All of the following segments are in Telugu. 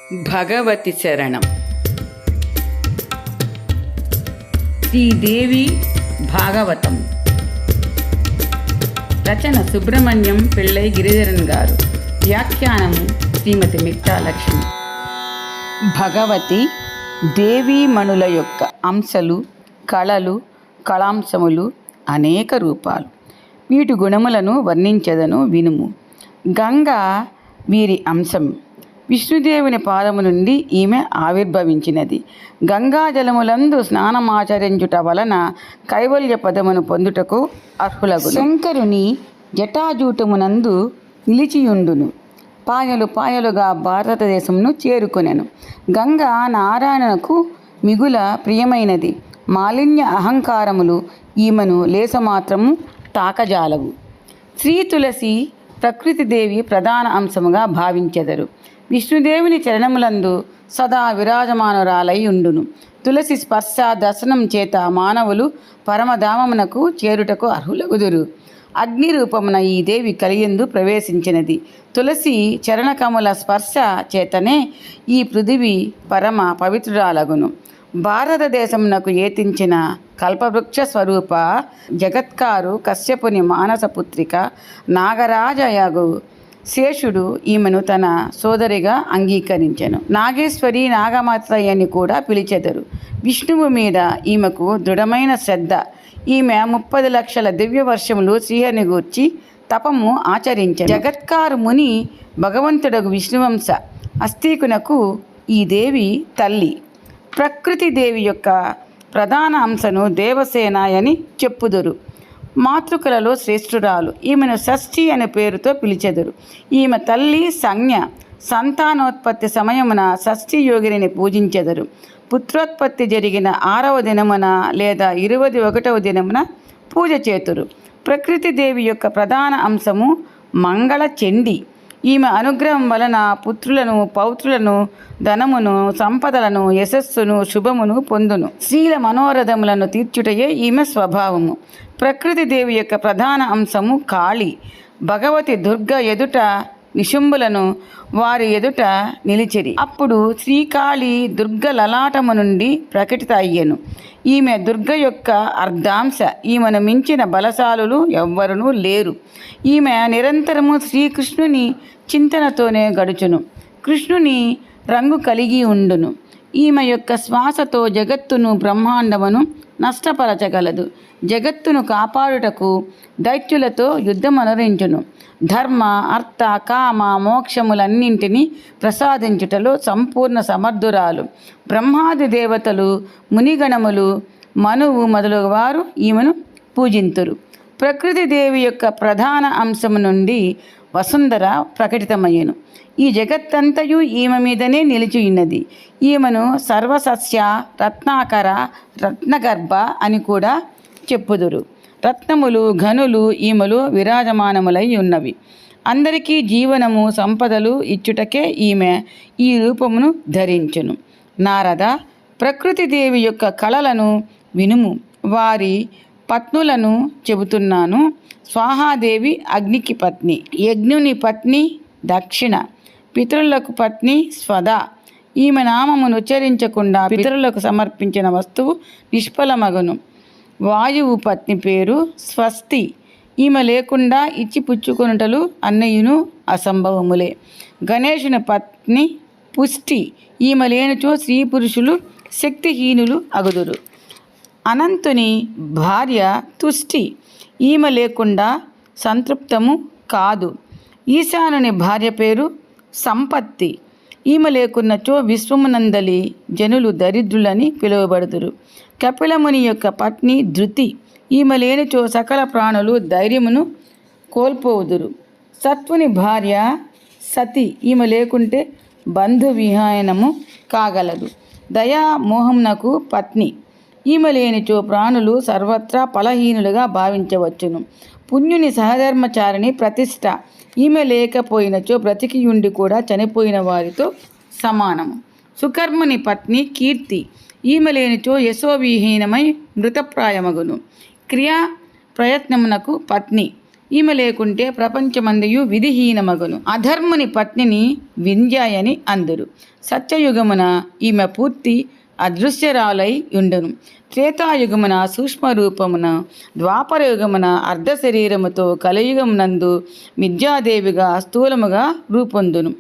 భగవతి శరణం. శ్రీదేవి భాగవతం. రచన సుబ్రహ్మణ్యం పిళ్ళై గిరిధరన్ గారు. వ్యాఖ్యానము శ్రీమతి మిట్టాలక్ష్మి. భగవతి దేవీమణుల యొక్క అంశలు, కళలు, కళాంశములు అనేక రూపాలు. వీటి గుణములను వర్ణించదను వినుము. గంగా వీరి అంశం. విష్ణుదేవుని పాదము నుండి ఈమె ఆవిర్భవించినది. గంగాజలములందు స్నానమాచరించుట వలన కైవల్య పదమును పొందుటకు అర్హులగు. శంకరుని జటాజూటమునందు నిలిచియుండును. పాయలు పాయలుగా భారతదేశమును చేరుకొనెను. గంగా నారాయణకు మిగుల ప్రియమైనది. మాలిన్య అహంకారములు ఈమెను లేసమాత్రము తాకజాలవు. శ్రీ తులసి ప్రకృతిదేవి ప్రధాన అంశముగా భావించెదరు. విష్ణుదేవుని చరణములందు సదా విరాజమానురాలై ఉండును. తులసి స్పర్శ దర్శనం చేత మానవులు పరమధామమునకు చేరుటకు అర్హులగుదురు. అగ్ని రూపమున ఈ దేవి కలియందు ప్రవేశించినది. తులసి చరణకముల స్పర్శ చేతనే ఈ పృథివీ పరమ పవిత్రురాలగును. భారతదేశమునకు ఏతించిన కల్పవృక్ష స్వరూప జగత్కారు కశ్యపుని మానసపుత్రిక నాగరాజయగు శేషుడు ఈమెను తన సోదరిగా అంగీకరించెను. నాగేశ్వరి, నాగమాతయ్యని కూడా పిలిచెదరు. విష్ణువు మీద ఈమెకు దృఢమైన శ్రద్ధ. ఈమె 30 లక్షల దివ్య వర్షములు శ్రీహరిని గూర్చి తపము ఆచరించెను. జగత్కారు ముని భగవంతుడగు విష్ణువంశ అస్తీకునకు ఈ దేవి తల్లి. ప్రకృతి దేవి యొక్క ప్రధాన అంశను దేవసేనాయని చెప్పుదురు. మాతృకలలో శ్రేష్ఠురాలు. ఈమెను షష్ఠి అనే పేరుతో పిలిచెదరు. ఈమె తల్లి సంజ్ఞ. సంతానోత్పత్తి సమయమున షష్ఠి యోగిని పూజించెదరు. పుత్రోత్పత్తి జరిగిన 6వ దినమున లేదా 21వ దినమున పూజ చేతురు. ప్రకృతి దేవి యొక్క ప్రధాన అంశము మంగళ చండి. ఈమె అనుగ్రహం వలన పుత్రులను, పౌత్రులను, ధనమును, సంపదలను, యశస్సును, శుభమును పొందును. స్త్రీల మనోరథములను తీర్చుటయే ఈమె స్వభావము. ప్రకృతి దేవి యొక్క ప్రధాన అంశము కాళి. భగవతి దుర్గ ఎదుట నిశుంభులను వారి ఎదుట నిలిచిరి. అప్పుడు శ్రీకాళి దుర్గ లలాటము నుండి ప్రకటిత అయ్యెను. ఈమె దుర్గ యొక్క అర్ధాంశ. ఈమెను మించిన బలశాలులు ఎవ్వరునూ లేరు. ఈమె నిరంతరము శ్రీకృష్ణుని చింతనతోనే గడుచును. కృష్ణుని రంగు కలిగి ఉండును. ఈమె యొక్క శ్వాసతో జగత్తును, బ్రహ్మాండమును నష్టపరచగలదు. జగత్తును కాపాడుటకు దైత్యులతో యుద్ధమనరించును. ధర్మ, అర్థ, కామ, మోక్షములన్నింటినీ ప్రసాదించుటలో సంపూర్ణ సమర్థురాలు. బ్రహ్మాది దేవతలు, మునిగణములు, మనువు మొదలగు వారు ఈమెను పూజింతురు. ప్రకృతి దేవి యొక్క ప్రధాన అంశము నుండి వసుంధర ప్రకటితమయ్యను. ఈ జగత్తంతయు ఈమె మీదనే నిలిచి ఉన్నది. ఈమెను సర్వసస్య రత్నాకర, రత్నగర్భ అని కూడా చెప్పుదురు. రత్నములు, ఘనులు ఈమెలో విరాజమానములై ఉన్నవి. అందరికీ జీవనము, సంపదలు ఇచ్చుటకే ఈమె ఈ రూపమును ధరించును. నారద, ప్రకృతి దేవి యొక్క కళలను వినుము. వారి పత్నులను చెబుతున్నాను. స్వాహాదేవి అగ్నికి పత్ని, యజ్ఞుని పత్ని దక్షిణ, పితరులకు పత్ని స్వద. ఈమె నామమును ఉచ్చరించకుండా పితరులకు సమర్పించిన వస్తువు నిష్ఫలమగును. వాయువు పత్ని పేరు స్వస్తి. ఈమె లేకుండా ఇచ్చి పుచ్చుకొనుటలు అన్నయును అసంభవములే. గణేశుని పత్ని పుష్టి. ఈమె లేనిచో స్త్రీ పురుషులు శక్తిహీనులు అగుదురు. అనంతుని భార్య తుష్టి. ఈమె లేకుండా సంతృప్తము కాదు. ఈశానుని భార్య పేరు సంపత్తి. ఈమె లేకున్నచో విశ్వమునందలి జనులు దరిద్రులని పిలువబడుదురు. కపిలముని యొక్క పత్ని ధృతి. ఈమె లేనిచో సకల ప్రాణులు ధైర్యమును కోల్పోవుదురు. సత్వుని భార్య సతి. ఈమె లేకుంటే బంధు విహాయనము కాగలదు. దయా మోహమునకు పత్ని. ఈమె లేనిచో ప్రాణులు సర్వత్రా ఫలహీనులుగా భావించవచ్చును. పుణ్యుని సహధర్మచారిణి ప్రతిష్ట. ఈమె లేకపోయినచో బ్రతికియుండి కూడా చనిపోయిన వారితో సమానము. సుకర్ముని పత్ని కీర్తి. ఈమె లేనిచో యశోవిహీనమై మృతప్రాయమగును. క్రియా ప్రయత్నమునకు పత్ని. ఈమె లేకుంటే ప్రపంచమందయు విధిహీనమగును. అధర్ముని పత్నిని వింధ్యాయని అందురు. సత్యయుగమున ఈమె పూర్తి అదృశ్యరాలై ఉండును. త్రేతాయుగమున సూక్ష్మరూపమున, ద్వాపరయుగమున అర్ధ శరీరముతో, కలియుగమునందు విద్యాదేవిగా స్థూలముగా రూపొందును.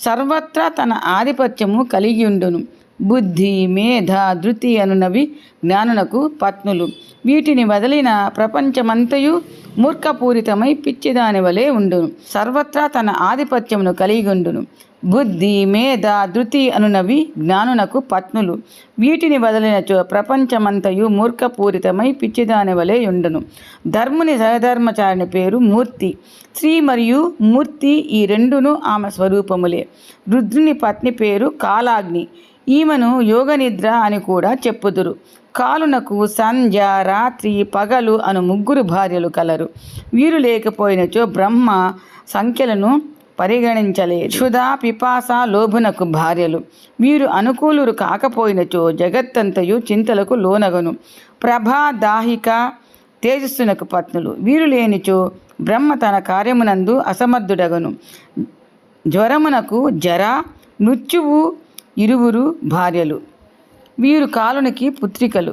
సర్వత్రా తన ఆధిపత్యము కలిగి ఉండును. బుద్ధి, మేధ, ధృతి అనునవి జ్ఞానునకు పత్నులు. వీటిని వదిలిన ప్రపంచమంతయు మూర్ఖపూరితమై పిచ్చిదాని వలె ఉండును. సర్వత్రా తన ఆధిపత్యమును కలిగి ఉండును. బుద్ధి, మేధ, ధృతి అనునవి జ్ఞానునకు పత్నులు. వీటిని వదిలినచో ప్రపంచమంతయు మూర్ఖపూరితమై పిచ్చిదాని వలె ఉండును. ధర్ముని సహధర్మచారిని పేరు మూర్తి. శ్రీ మరియు మూర్తి ఈ రెండును ఆమె స్వరూపములే. రుద్రుని పత్ని పేరు కాలాగ్ని. ఈమెను యోగనిద్ర అని కూడా చెప్పుదురు. కాలునకు సంధ్య, రాత్రి, పగలు అను ముగ్గురు భార్యలు కలరు. వీరు లేకపోయినచో బ్రహ్మ సంఖ్యలను పరిగణించలేదు. క్షుధ, పిపాస, లోభునకు భార్యలు. వీరు అనుకూలురు కాకపోయినచో జగత్తంతయు చింతలకు లోనగను. ప్రభా, దాహిక, తేజస్సునకు పత్నులు. వీరు లేనిచో బ్రహ్మ తన కార్యమునందు అసమర్థుడగను. జ్వరమునకు జర, మృత్యువు ఇరువురు భార్యలు. వీరు కాలునికి పుత్రికలు.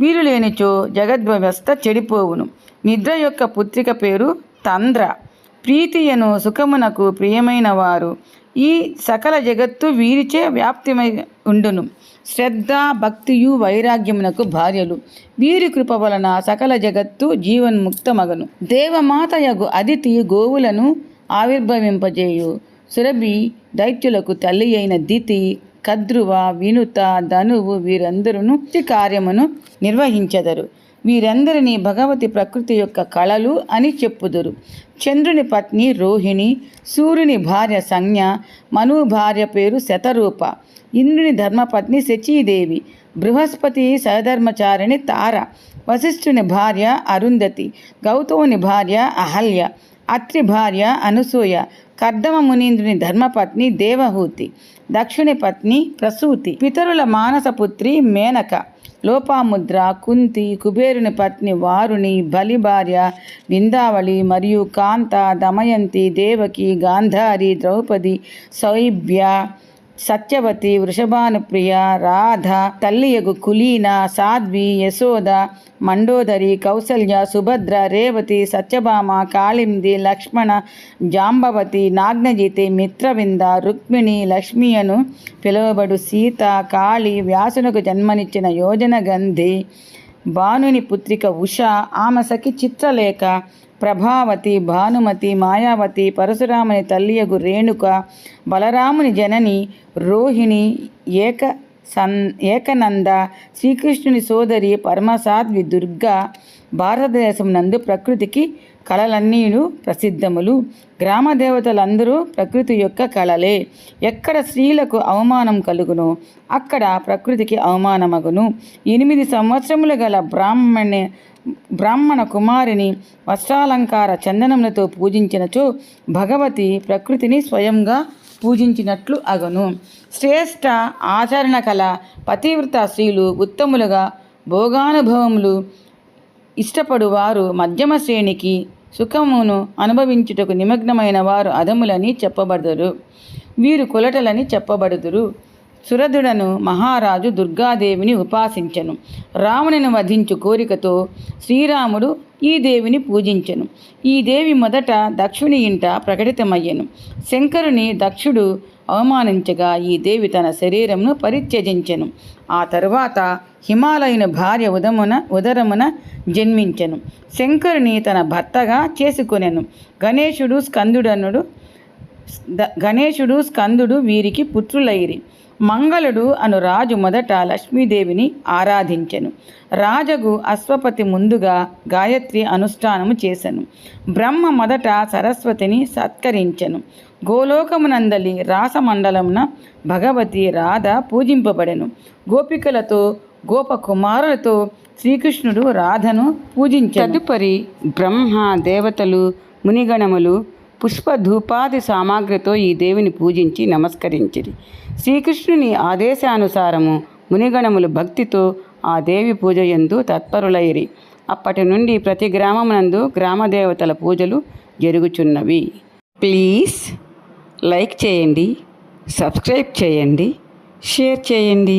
వీరు లేనిచో జగద్వ్యవస్థ చెడిపోవును. నిద్ర యొక్క పుత్రిక పేరు తంద్ర. ప్రీతియను సుఖమునకు ప్రియమైన వారు. ఈ సకల జగత్తు వీరిచే వ్యాప్తిమై ఉండును. శ్రద్ధ, భక్తియు, వైరాగ్యమునకు భార్యలు. వీరి కృప వలన సకల జగత్తు జీవన్ముక్తమగను. దేవమాతయగు అదితి గోవులను ఆవిర్భవింపజేయు. సురభి దైత్యులకు తల్లి అయిన దితి, కద్రువ, వినుత, ధనువు వీరందరూ కార్యమును నిర్వహించెదరు. వీరందరినీ భగవతి ప్రకృతి యొక్క కళలు అని చెప్పుదురు. చంద్రుని పత్ని రోహిణి, సూర్యుని భార్య సంజ్ఞ, మనువు భార్య పేరు శతరూప, ఇంద్రుని ధర్మపత్ని శచీదేవి, బృహస్పతి సహధర్మచారిణి తార, వశిష్ఠుని భార్య అరుంధతి, గౌతముని భార్య అహల్య, అత్రి భార్య అనసూయ, కర్దమ మునీంద్రుని ధర్మపత్ని దేవహూతి, దక్షుని పత్ని ప్రసూతి, పితరుల మానసపుత్రి మేనక, లోపాముద్ర, కుంతి, కుబేరుని పత్ని వారుణి, బలి భార్య విందావళి మరియు కాంత, దమయంతి, దేవకి, గాంధారి, ద్రౌపది, సౌభ్య, సత్యవతి, వృషభానుప్రియ, రాధ, తల్లియగు కులీన, సాధ్వి, యశోద, మండోదరి, కౌసల్య, సుభద్ర, రేవతి, సత్యభామ, కాళింది, లక్ష్మణ, జాంబవతి, నాగ్నజితి, మిత్రవింద, రుక్మిణి, లక్ష్మి అను పిలువబడు సీత, కాళి, వ్యాసునకు జన్మనిచ్చిన యోజనగంధి, భానుని పుత్రిక ఉష, ఆమె సఖి చిత్రలేఖ, ప్రభావతి, భానుమతి, మాయావతి, పరశురాముని తల్లియగు రేణుక, బలరాముని జనని రోహిణి, ఏకనంద, శ్రీకృష్ణుని సోదరి పరమసాధ్వి దుర్గా. భారతదేశం నందు ప్రకృతికి కళలన్నీను ప్రసిద్ధములు. గ్రామదేవతలందరూ ప్రకృతి యొక్క కళలే. ఎక్కడ స్త్రీలకు అవమానం కలుగునో అక్కడ ప్రకృతికి అవమానమగును. 8 సంవత్సరములు గల బ్రాహ్మణ కుమారిని వస్త్రాలంకార చందనములతో పూజించినచో భగవతి ప్రకృతిని స్వయంగా పూజించినట్లు అగును. శ్రేష్ఠ ఆచరణ కల పతివ్రత స్త్రీలు ఉత్తములుగా భోగానుభవములు ఇష్టపడువారు మధ్యమ శ్రేణికి, సుఖమును అనుభవించుటకు నిమగ్నమైన వారు అధములని చెప్పబడుదురు. వీరు కులటలని చెప్పబడుదురు. సురధుడను మహారాజు దుర్గాదేవిని ఉపాసించెను. రావణుని వధించు కోరికతో శ్రీరాముడు ఈ దేవిని పూజించెను. ఈ దేవి మొదట దక్షుని ఇంట ప్రకటితమయ్యెను. శంకరుని దక్షుడు అవమానించగా ఈ దేవి తన శరీరమును పరిత్యజించెను. ఆ తరువాత హిమాలయుని భార్య ఉదరమున జన్మించెను. శంకరుని తన భర్తగా చేసుకొనెను. గణేశుడు స్కందుడు వీరికి పుత్రులైరి. మంగళుడు అను రాజు మొదట లక్ష్మీదేవిని ఆరాధించెను. రాజగు అశ్వపతి ముందుగా గాయత్రి అనుష్ఠానము చేసెను. బ్రహ్మ మొదట సరస్వతిని సత్కరించెను. గోలోకమునందలి రాసమండలమున భగవతి రాధ పూజింపబడెను. గోపికలతో గోపకుమారులతో శ్రీకృష్ణుడు రాధను పూజించెను. తదుపరి బ్రహ్మ, దేవతలు, మునిగణములు పుష్పధూపాది సామాగ్రితో ఈ దేవిని పూజించి నమస్కరించిరి. శ్రీకృష్ణుని ఆదేశానుసారము మునిగణములు భక్తితో ఆ దేవి పూజ యందు తత్పరులైరి. అప్పటి నుండి ప్రతి గ్రామమునందు గ్రామదేవతల పూజలు జరుగుచున్నవి. ప్లీజ్ లైక్ చేయండి, సబ్స్క్రైబ్ చేయండి, షేర్ చేయండి.